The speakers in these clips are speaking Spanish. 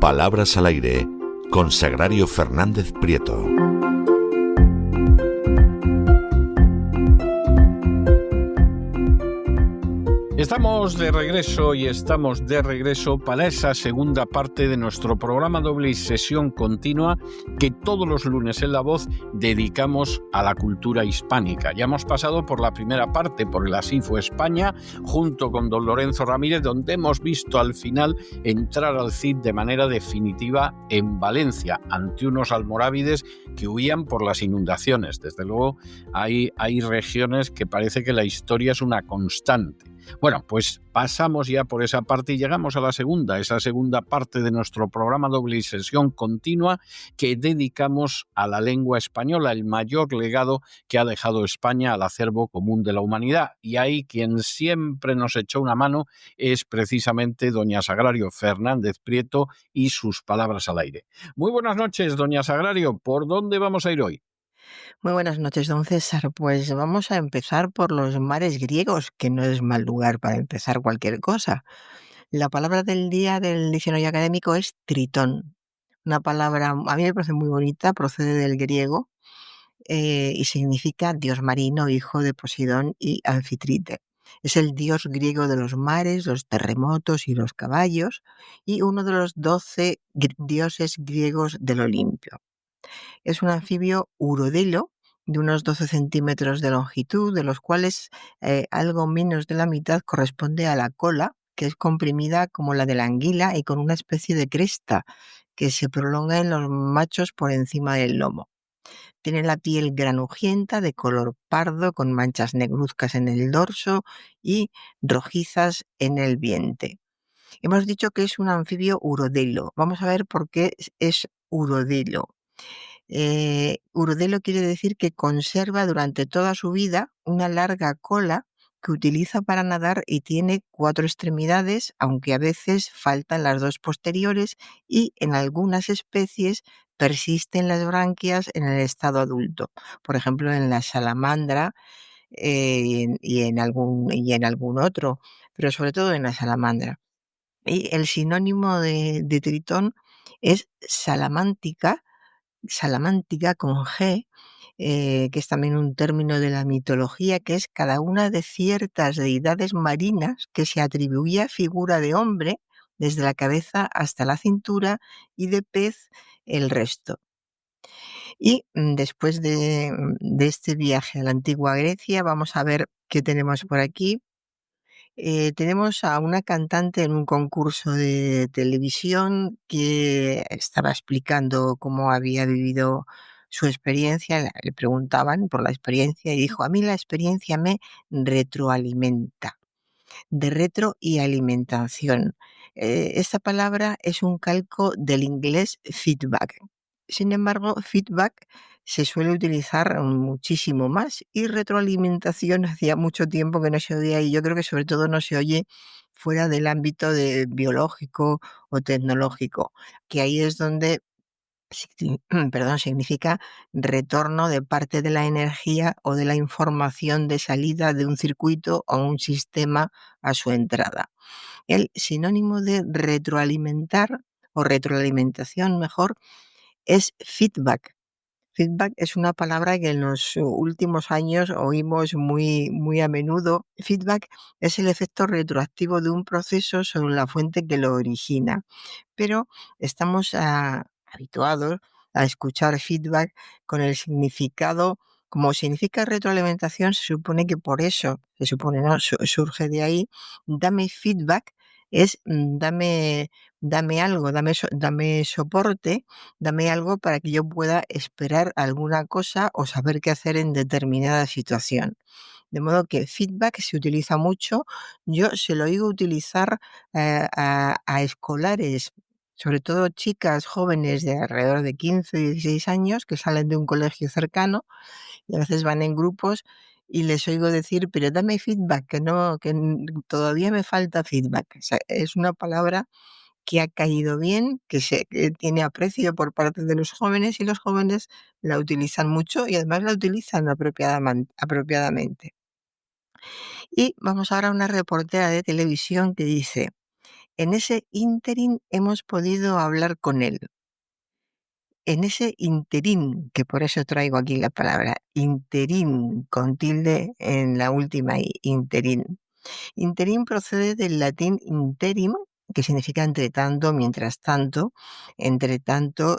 Palabras al aire con Sagrario Fernández Prieto. Estamos de regreso para esa segunda parte de nuestro programa doble y sesión continua que todos los lunes en La Voz dedicamos a la cultura hispánica. Ya hemos pasado por la primera parte, por el Así fue España, junto con don Lorenzo Ramírez, donde hemos visto al final entrar al Cid de manera definitiva en Valencia, ante unos almorávides que huían por las inundaciones. Desde luego hay regiones que parece que la historia es una constante. Bueno, pues pasamos ya por esa parte y llegamos a esa segunda parte de nuestro programa doble y sesión continua que dedicamos a la lengua española, el mayor legado que ha dejado España al acervo común de la humanidad. Y ahí quien siempre nos echó una mano es precisamente doña Sagrario Fernández Prieto y sus palabras al aire. Muy buenas noches, doña Sagrario. ¿Por dónde vamos a ir hoy? Muy buenas noches, don César. Pues vamos a empezar por los mares griegos, que no es mal lugar para empezar cualquier cosa. La palabra del día del diccionario académico es tritón. Una palabra, a mí me parece muy bonita, procede del griego y significa dios marino, hijo de Poseidón y Anfitrite. Es el dios griego de los mares, los terremotos y los caballos, y uno de los 12 dioses griegos del Olimpio. Es un anfibio urodelo de unos 12 centímetros de longitud, de los cuales algo menos de la mitad corresponde a la cola, que es comprimida como la de la anguila y con una especie de cresta que se prolonga en los machos por encima del lomo. Tiene la piel granujienta de color pardo con manchas negruzcas en el dorso y rojizas en el vientre. Hemos dicho que es un anfibio urodelo. Vamos a ver por qué es urodelo. Urodelo quiere decir que conserva durante toda su vida una larga cola que utiliza para nadar y tiene 4 extremidades, aunque a veces faltan las 2 posteriores y en algunas especies persisten las branquias en el estado adulto. Por ejemplo, en la salamandra y en algún otro, pero sobre todo en la salamandra. Y el sinónimo de tritón es salamántica con G, que es también un término de la mitología, que es cada una de ciertas deidades marinas que se atribuía figura de hombre desde la cabeza hasta la cintura y de pez el resto. Y después de este viaje a la antigua Grecia, vamos a ver qué tenemos por aquí. Tenemos a una cantante en un concurso de televisión que estaba explicando cómo había vivido su experiencia. Le preguntaban por la experiencia y dijo: a mí la experiencia me retroalimenta. De retro y alimentación. Esta palabra es un calco del inglés feedback. Sin embargo, feedback se suele utilizar muchísimo más y retroalimentación hacía mucho tiempo que no se oía y yo creo que sobre todo no se oye fuera del ámbito de biológico o tecnológico, que ahí es donde significa retorno de parte de la energía o de la información de salida de un circuito o un sistema a su entrada. El sinónimo de retroalimentar o retroalimentación mejor es feedback. Feedback es una palabra que en los últimos años oímos muy a menudo. Feedback es el efecto retroactivo de un proceso sobre la fuente que lo origina. Pero estamos habituados a escuchar feedback con el significado, como significa retroalimentación, se supone que por eso, ¿no? Surge de ahí. Dame feedback es dame algo, dame soporte, dame algo para que yo pueda esperar alguna cosa o saber qué hacer en determinada situación. De modo que feedback se utiliza mucho. Yo se lo oigo utilizar a escolares, sobre todo chicas jóvenes de alrededor de 15 o 16 años que salen de un colegio cercano y a veces van en grupos y les oigo decir, pero dame feedback, que todavía me falta feedback. O sea, es una palabra que ha caído bien, que tiene aprecio por parte de los jóvenes y los jóvenes la utilizan mucho y además la utilizan apropiadamente. Y vamos ahora a una reportera de televisión que dice: En ese ínterin hemos podido hablar con él. En ese interín, que por eso traigo aquí la palabra interín, con tilde en la última i, interín. Interín procede del latín interim, que significa entre tanto, mientras tanto, entre tanto,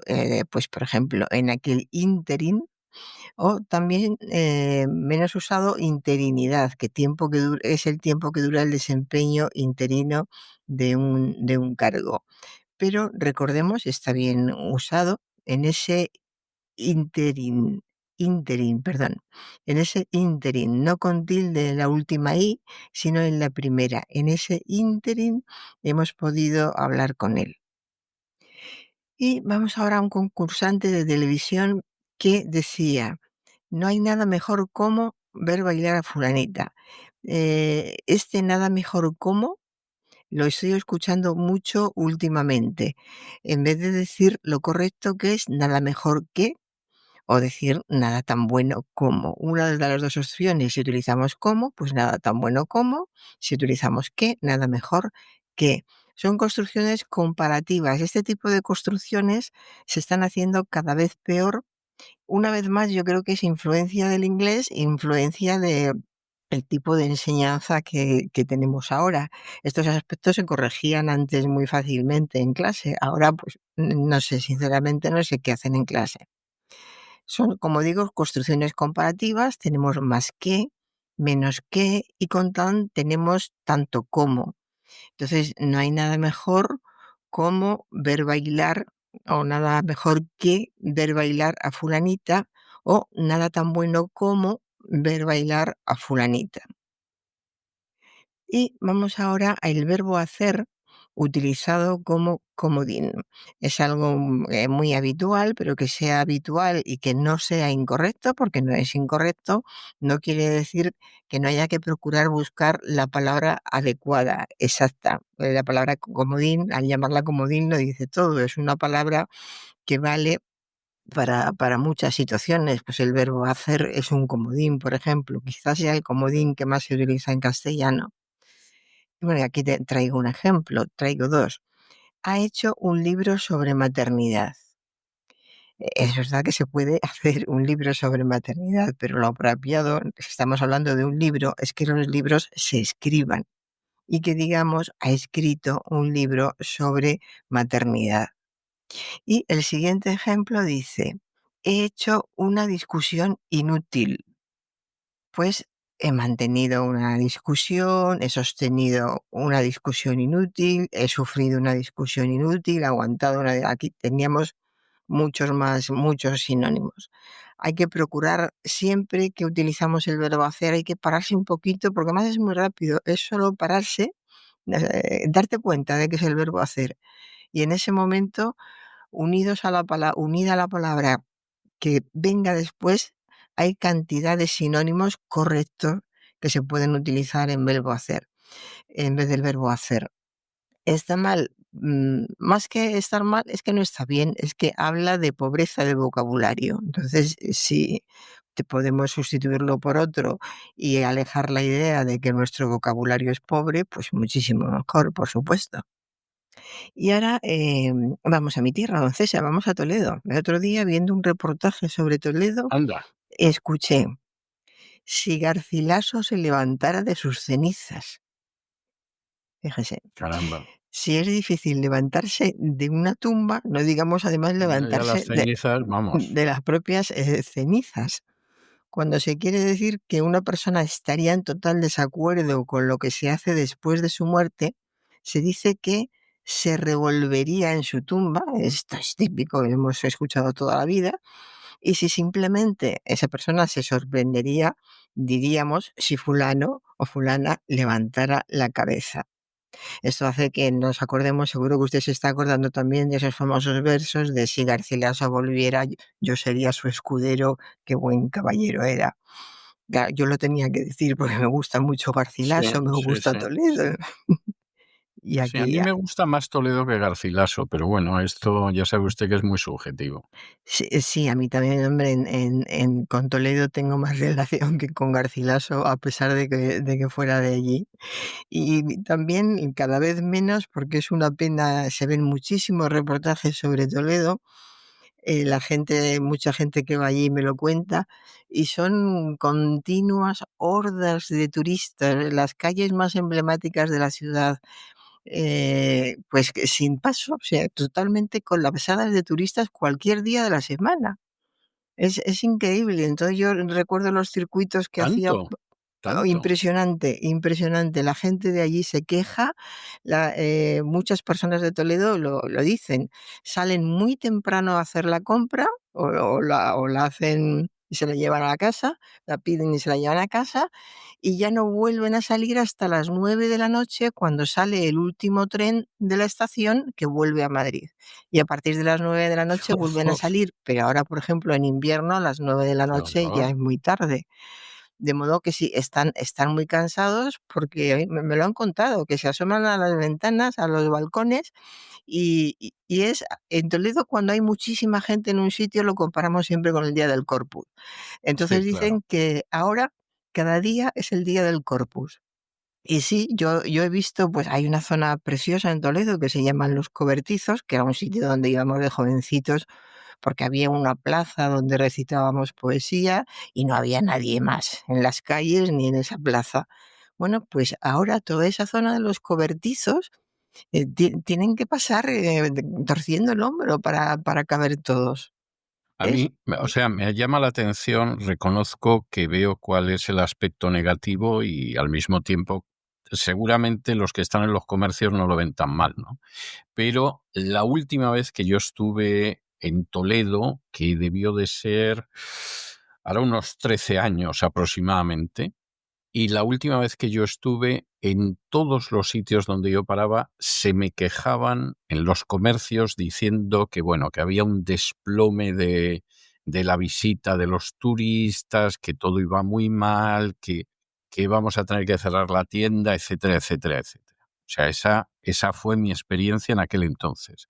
pues por ejemplo, en aquel interín, o también menos usado, interinidad, que es el tiempo que dura el desempeño interino de un cargo. Pero recordemos, está bien usado, en ese perdón, en ese interín, no con tilde en la última i, sino en la primera. En ese interín hemos podido hablar con él. Y vamos ahora a un concursante de televisión que decía: no hay nada mejor como ver bailar a fulanita. Este nada mejor como lo estoy escuchando mucho últimamente. En vez de decir lo correcto, que es nada mejor que, o decir nada tan bueno como. Una de las dos opciones, si utilizamos como, pues nada tan bueno como. Si utilizamos que, nada mejor que. Son construcciones comparativas. Este tipo de construcciones se están haciendo cada vez peor. Una vez más, yo creo que es influencia del inglés, influencia de el tipo de enseñanza que tenemos ahora. Estos aspectos se corregían antes muy fácilmente en clase. Ahora, pues no sé, sinceramente no sé qué hacen en clase. Son, como digo, construcciones comparativas. Tenemos más que, menos que, y con tan tenemos tanto como. Entonces, no hay nada mejor como ver bailar, o nada mejor que ver bailar a fulanita, o nada tan bueno como ver bailar a fulanita. Y vamos ahora al verbo hacer, utilizado como comodín. Es algo muy habitual, pero que sea habitual y que no sea incorrecto, porque no es incorrecto, no quiere decir que no haya que procurar buscar la palabra adecuada, exacta. La palabra comodín, al llamarla comodín, lo dice todo. Es una palabra que vale para muchas situaciones. Pues el verbo hacer es un comodín, por ejemplo. Quizás sea el comodín que más se utiliza en castellano. Bueno, aquí te traigo un ejemplo, traigo dos. Ha hecho un libro sobre maternidad. Es verdad que se puede hacer un libro sobre maternidad, pero lo apropiado, si estamos hablando de un libro, es que los libros se escriban y que digamos ha escrito un libro sobre maternidad. Y el siguiente ejemplo dice: he hecho una discusión inútil. Pues he mantenido una discusión, he sostenido una discusión inútil, he sufrido una discusión inútil, aguantado una. Aquí teníamos muchos sinónimos. Hay que procurar siempre que utilizamos el verbo hacer, hay que pararse un poquito, porque además es muy rápido, es solo pararse, darte cuenta de que es el verbo hacer. Y en ese momento, unida a la palabra que venga después, hay cantidad de sinónimos correctos que se pueden utilizar en verbo hacer, en vez del verbo hacer. ¿Está mal? Más que estar mal, es que no está bien, es que habla de pobreza de vocabulario. Entonces, si te podemos sustituirlo por otro y alejar la idea de que nuestro vocabulario es pobre, pues muchísimo mejor, por supuesto. Y ahora vamos a mi tierra, don César, vamos a Toledo. El otro día, viendo un reportaje sobre Toledo, Anda. escuché: si Garcilaso se levantara de sus cenizas. Fíjese, Caramba. si es difícil levantarse de una tumba, no digamos además Ya levantarse las cenizas, vamos. de las propias cenizas. Cuando se quiere decir que una persona estaría en total desacuerdo con lo que se hace después de su muerte, se dice que se revolvería en su tumba. Esto es típico, lo hemos escuchado toda la vida. Y si simplemente esa persona se sorprendería, diríamos, si fulano o fulana levantara la cabeza. Esto hace que nos acordemos, seguro que usted se está acordando también de esos famosos versos de: si Garcilaso volviera, yo sería su escudero, qué buen caballero era. Yo lo tenía que decir porque me gusta mucho Sí, Garcilaso, me sí, gusta sí. Toledo. Y Sí, a aquí, mí me gusta más Toledo que Garcilaso, pero bueno, esto ya sabe usted que es muy subjetivo. sí, sí, a mí también, hombre, con Toledo tengo más relación que con Garcilaso, a pesar de que fuera de allí. Y también cada vez menos, porque es una pena, se ven muchísimos reportajes sobre Toledo. Mucha gente que va allí me lo cuenta, y son continuas hordas de turistas. Las calles más emblemáticas de la ciudad, pues que sin paso, o sea, totalmente colapsadas de turistas cualquier día de la semana. Es increíble. Entonces yo recuerdo los circuitos que hacía. ¿Tanto? Oh, ¿Tanto? impresionante, impresionante. La gente de allí se queja, muchas personas de Toledo lo dicen, salen muy temprano a hacer la compra o la hacen y se la llevan a la casa, la piden y se la llevan a casa, y ya no vuelven a salir hasta las 9 de la noche, cuando sale el último tren de la estación que vuelve a Madrid. Y a partir de las 9 de la noche vuelven a salir, pero ahora, por ejemplo, en invierno a las 9 de la ¡Qué noche ya horror! es muy tarde. De modo que sí, están muy cansados, porque me lo han contado, que se asoman a las ventanas, a los balcones, y en Toledo, cuando hay muchísima gente en un sitio, lo comparamos siempre con el día del Corpus. Sí, Entonces claro. dicen que ahora cada día es el día del Corpus. Y sí, yo he visto, pues hay una zona preciosa en Toledo que se llaman Los Cobertizos, que era un sitio donde íbamos de jovencitos, porque había una plaza donde recitábamos poesía y no había nadie más en las calles ni en esa plaza. Bueno, pues ahora toda esa zona de Los Cobertizos, tienen que pasar, torciendo el hombro para caber todos. A Es mí, o sea, me llama la atención, reconozco que veo cuál es el aspecto negativo y al mismo tiempo seguramente los que están en los comercios no lo ven tan mal, ¿no? Pero la última vez que yo estuve en Toledo, que debió de ser ahora unos 13 años aproximadamente, y la última vez que yo estuve, en todos los sitios donde yo paraba, se me quejaban en los comercios diciendo que, bueno, que había un desplome de la visita de los turistas, que todo iba muy mal, que íbamos a tener que cerrar la tienda, etcétera, etcétera, etcétera. O sea, esa fue mi experiencia en aquel entonces.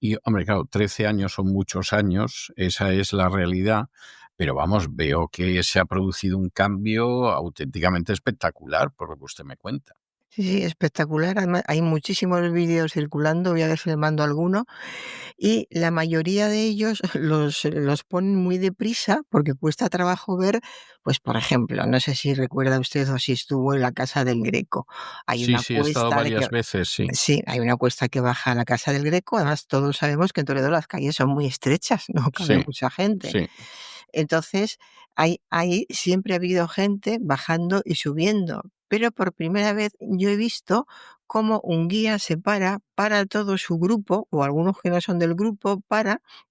Y, hombre, claro, 13 años son muchos años, esa es la realidad, pero vamos, veo que se ha producido un cambio auténticamente espectacular, por lo que usted me cuenta. Sí, sí, espectacular. Además, hay muchísimos vídeos circulando, voy a ver si le mando alguno. Y la mayoría de ellos los ponen muy deprisa, porque cuesta trabajo ver, pues por ejemplo, no sé si recuerda usted o si estuvo en la Casa del Greco. Hay Sí, una sí, he estado cuesta de que varias veces, sí, Sí, hay una cuesta que baja a la Casa del Greco. Además, todos sabemos que en Toledo las calles son muy estrechas, no cabe sí, mucha gente. sí. Entonces, ahí siempre ha habido gente bajando y subiendo, pero por primera vez yo he visto cómo un guía para todo su grupo, o algunos que no son del grupo,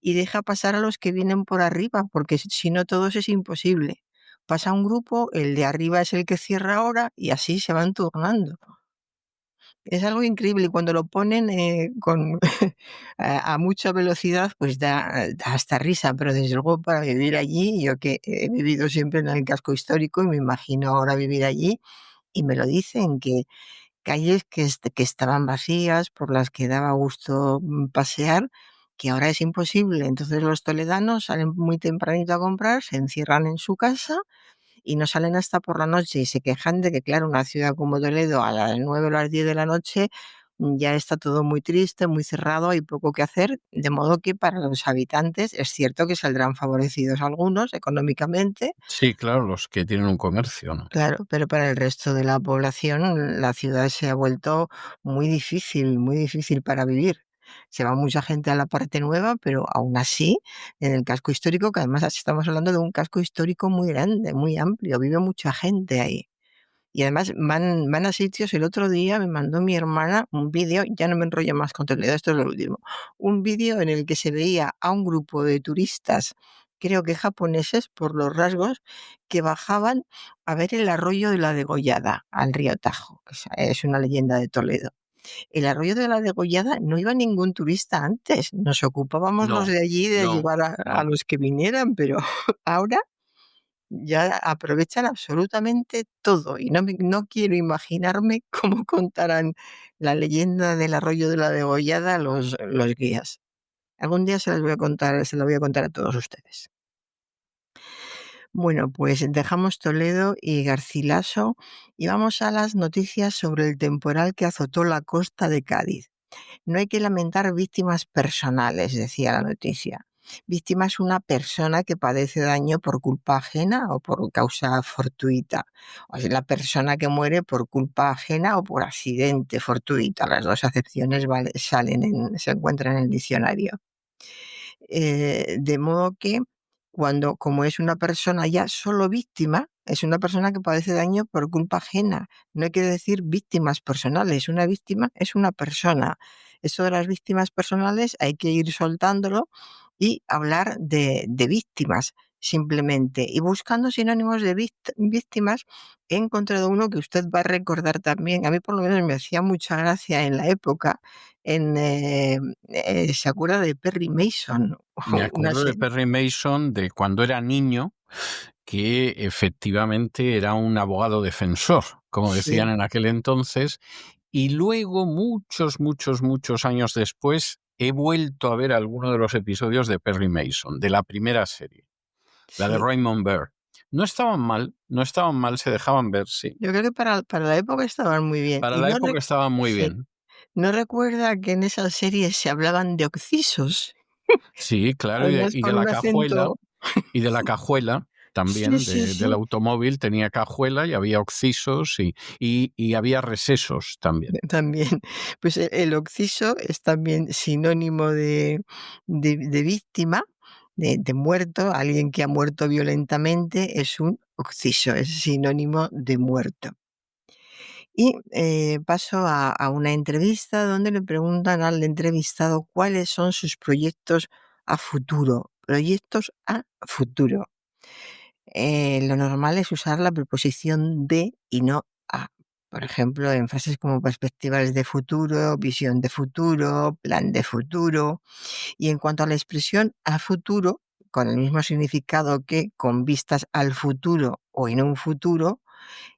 y deja pasar a los que vienen por arriba, porque si no todos es imposible. Pasa un grupo, el de arriba es el que cierra ahora, y así se van turnando. Es algo increíble, y cuando lo ponen, con a mucha velocidad, pues da hasta risa, pero desde luego para vivir allí, yo que he vivido siempre en el casco histórico y me imagino ahora vivir allí, y me lo dicen, que calles que estaban vacías, por las que daba gusto, pasear, que ahora es imposible. Entonces los toledanos salen muy tempranito a comprar, se encierran en su casa y no salen hasta por la noche, y se quejan de que, claro, una ciudad como Toledo a las 9 o las 10 de la noche, ya está todo muy triste, muy cerrado, hay poco que hacer, de modo que para los habitantes es cierto que saldrán favorecidos algunos económicamente. Sí, claro, los que tienen un comercio, ¿no? Claro, pero para el resto de la población, la ciudad se ha vuelto muy difícil para vivir. Se va mucha gente a la parte nueva, pero aún así, en el casco histórico, que además estamos hablando de un casco histórico muy grande, muy amplio, vive mucha gente ahí. Y además van a sitios. El otro día me mandó mi hermana un vídeo, ya no me enrollo más con Toledo, esto es lo último. Un vídeo en el que se veía a un grupo de turistas, creo que japoneses por los rasgos, que bajaban a ver el arroyo de la Degollada, al río Tajo, que es una leyenda de Toledo. El arroyo de la Degollada no iba ningún turista antes, nos ocupábamos los No, de allí de no, llevar a no. los que vinieran, pero ahora ya aprovechan absolutamente todo y no quiero imaginarme cómo contarán la leyenda del arroyo de la Degollada los guías. Algún día se la voy a contar a todos ustedes. Bueno, pues dejamos Toledo y Garcilaso y vamos a las noticias sobre el temporal que azotó la costa de Cádiz. No hay que lamentar víctimas personales, decía la noticia. Víctima es una persona que padece daño por culpa ajena o por causa fortuita. O sea, la persona que muere por culpa ajena o por accidente fortuita. Las dos acepciones se encuentran en el diccionario. De modo que como es una persona ya solo víctima, es una persona que padece daño por culpa ajena. No hay que decir víctimas personales. Una víctima es una persona. Eso de las víctimas personales hay que ir soltándolo y hablar de víctimas simplemente. Y buscando sinónimos de víctimas, he encontrado uno que usted va a recordar también. A mí por lo menos me hacía mucha gracia en la época. ¿Se acuerda de Perry Mason? Me Una acuerdo de serie. Perry Mason de cuando era niño, que efectivamente era un abogado defensor, como decían Sí, en aquel entonces, y luego, muchos años después, he vuelto a ver alguno de los episodios de Perry Mason, de la primera serie, la de sí. Raymond Burr. No estaban mal, se dejaban ver, sí. Yo creo que para la época estaban muy bien. Para Y la época estaban muy sí, bien. ¿no recuerda que en esa serie se hablaban de occisos? Sí, claro, Además y de con un la cajuela, acento. y de la cajuela Sí, también, sí, del sí. automóvil tenía cajuela y había occisos y había recesos también. También, pues el occiso es también sinónimo de víctima, de muerto. Alguien que ha muerto violentamente es un occiso, es sinónimo de muerto. Y paso a una entrevista donde le preguntan al entrevistado cuáles son sus proyectos a futuro. Proyectos a futuro. Lo normal es usar la preposición de y no a. Por ejemplo, en frases como perspectivas de futuro, visión de futuro, plan de futuro. Y en cuanto a la expresión a futuro, con el mismo significado que con vistas al futuro o en un futuro,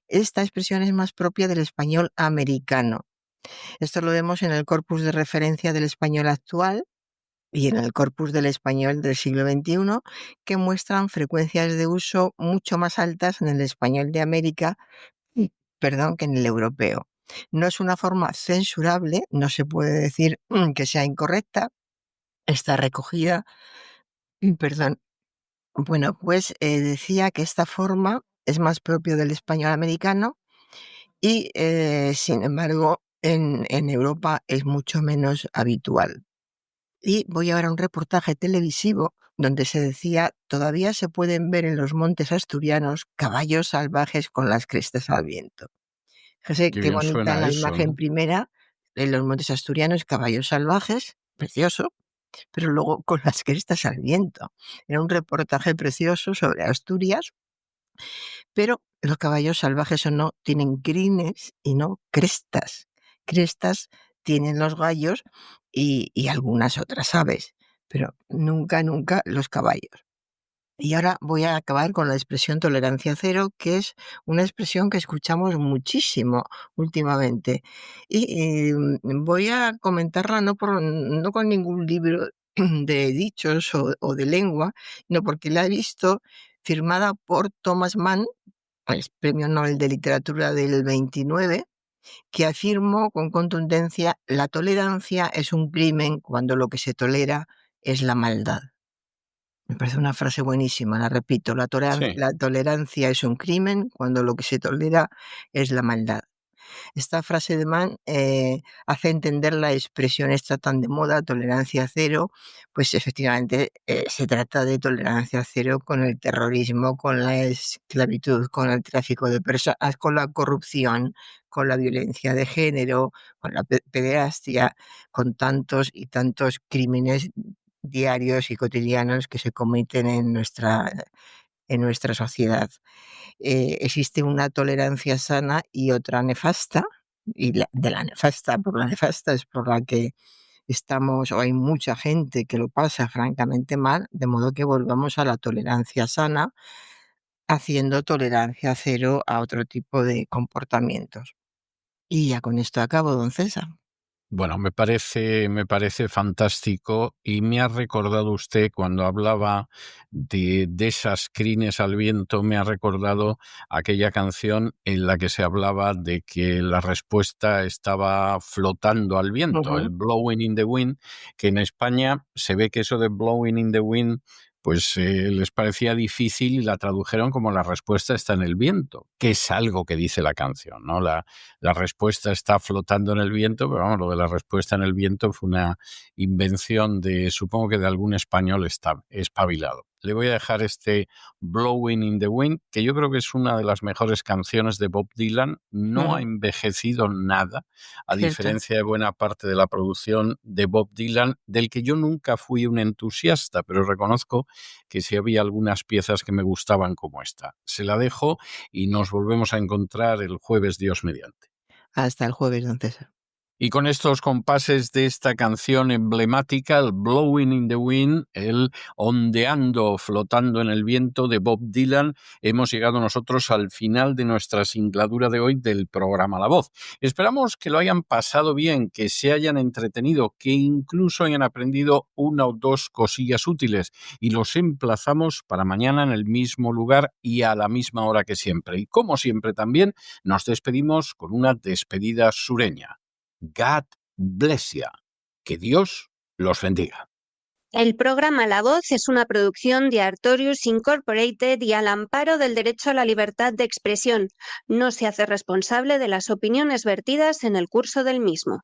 esta expresión es más propia del español americano. Esto lo vemos en el corpus de referencia del español actual y en el corpus del español del siglo XXI, que muestran frecuencias de uso mucho más altas en el español de América, que en el europeo. No es una forma censurable, no se puede decir que sea incorrecta, está recogida, perdón. Bueno, pues decía que esta forma es más propio del español americano y, sin embargo, en Europa es mucho menos habitual. Y voy a ver a un reportaje televisivo donde se decía: todavía se pueden ver en los montes asturianos caballos salvajes con las crestas al viento. Fíjese Qué qué bien bonita suena la eso, imagen ¿no? primera, en los montes asturianos, caballos salvajes, precioso, pero luego con las crestas al viento. Era un reportaje precioso sobre Asturias, pero los caballos salvajes o no tienen crines y no crestas. Crestas tienen los gallos y algunas otras aves, pero nunca los caballos. Y ahora voy a acabar con la expresión tolerancia cero, que es una expresión que escuchamos muchísimo últimamente. Y voy a comentarla no con ningún libro de dichos o de lengua, no porque la he visto firmada por Thomas Mann, el Premio Nobel de Literatura del 29, que afirmó con contundencia: la tolerancia es un crimen cuando lo que se tolera es la maldad. Me parece una frase buenísima, la repito: Sí. la tolerancia es un crimen cuando lo que se tolera es la maldad. Esta frase de Mann hace entender la expresión esta tan de moda, tolerancia cero. Pues efectivamente se trata de tolerancia cero con el terrorismo, con la esclavitud, con el tráfico de personas, con la corrupción, con la violencia de género, con la pederastia, con tantos y tantos crímenes diarios y cotidianos que se cometen en nuestra sociedad. Existe una tolerancia sana y otra nefasta, y de la nefasta, por la nefasta es por la que estamos, o hay mucha gente que lo pasa francamente mal, de modo que volvamos a la tolerancia sana, haciendo tolerancia cero a otro tipo de comportamientos. Y ya con esto acabo, don César. Bueno, me parece fantástico y me ha recordado usted cuando hablaba de esas crines al viento, me ha recordado aquella canción en la que se hablaba de que la respuesta estaba flotando al viento, el blowing in the wind, que en España se ve que eso de blowing in the wind pues les parecía difícil y la tradujeron como la respuesta está en el viento, que es algo que dice la canción, ¿no? La respuesta está flotando en el viento, pero vamos, lo de la respuesta en el viento fue una invención supongo que de algún español espabilado. Le voy a dejar este Blowing in the Wind, que yo creo que es una de las mejores canciones de Bob Dylan. No ha envejecido nada, a diferencia de buena parte de la producción de Bob Dylan, del que yo nunca fui un entusiasta, pero reconozco que sí había algunas piezas que me gustaban como esta. Se la dejo y nos volvemos a encontrar el jueves, Dios mediante. Hasta el jueves, don César. Y con estos compases de esta canción emblemática, el Blowing in the Wind, el ondeando, flotando en el viento de Bob Dylan, hemos llegado nosotros al final de nuestra singladura de hoy del programa La Voz. Esperamos que lo hayan pasado bien, que se hayan entretenido, que incluso hayan aprendido una o dos cosillas útiles, y los emplazamos para mañana en el mismo lugar y a la misma hora que siempre. Y como siempre también nos despedimos con una despedida sureña. God bless you. Que Dios los bendiga. El programa La Voz es una producción de Artorius Incorporated y al amparo del derecho a la libertad de expresión. No se hace responsable de las opiniones vertidas en el curso del mismo.